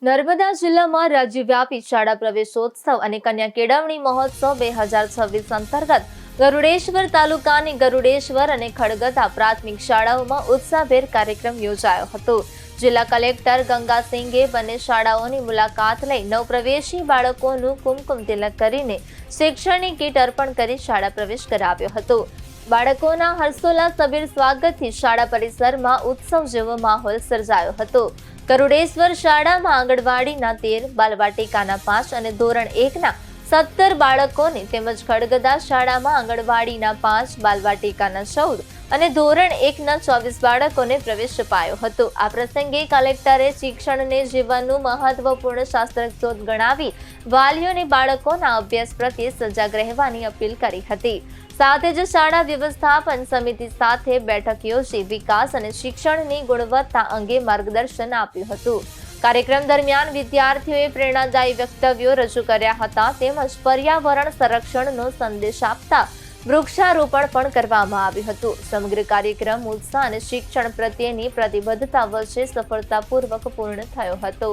નર્મદા જિલ્લામાં રાજ્યવ્યાપી શાળા પ્રવેશોત્સવ અને કન્યા કેળવણી મહોત્સવ 2026 અંતર્ગત ગરુડેશ્વર તાલુકાની ગરુડેશ્વર અને ખડગદા પ્રાથમિક શાળાઓમાં ઉત્સાહભેર કાર્યક્રમ યોજાયો હતો। જિલ્લા કલેક્ટર ગંગાસિંઘે બંને શાળાઓની મુલાકાત લઈ નવપ્રવેશી બાળકોનું કુમકુમ તિલક કરીને શૈક્ષણિક કીટ અર્પણ કરી શાળા પ્રવેશ કરાવ્યો હતો। બાળકોના હર્ષોલ્લાસભેર સ્વાગતથી શાળા પરિસરમાં ઉત્સવ જેવો માહોલ સર્જાયો હતો। ગરુડેશ્વર શાળામાં આંગણવાડીના 13, બાલવાટિકાના 5 અને ધોરણ 1ના 17 બાળકોને તેમજ ખડગદા શાળામાં આંગણવાડીના 5, બાલવાટિકાના 14 અને ધોરણ 1ના 24 બાળકોને પ્રવેશ અપાયો હતો। આ પ્રસંગે કલેક્ટરે શિક્ષણને જીવનનું મહત્વપૂર્ણ શાસ્ત્રોક્ત ગણાવી વાલીઓને બાળકોના અભ્યાસ પ્રત્યે સજાગ રહેવાની અપીલ કરી હતી। સાથે જ શાળા વ્યવસ્થાપન સમિતિ સાથે બેઠક યોજી વિકાસ અને શિક્ષણની ગુણવત્તા અંગે માર્ગદર્શન આપ્યું હતું। કાર્યક્રમ દરમિયાન વિદ્યાર્થીઓએ પ્રેરણાદાયી વક્તવ્યો રજૂ કર્યા હતા તેમજ પર્યાવરણ સંરક્ષણનો સંદેશ આપતા વૃક્ષારોપણ પણ કરવામાં આવ્યું હતું। સમગ્ર કાર્યક્રમ ઉત્સાહ અને શિક્ષણ પ્રત્યેની પ્રતિબદ્ધતા વચ્ચે સફળતાપૂર્વક પૂર્ણ થયો હતો।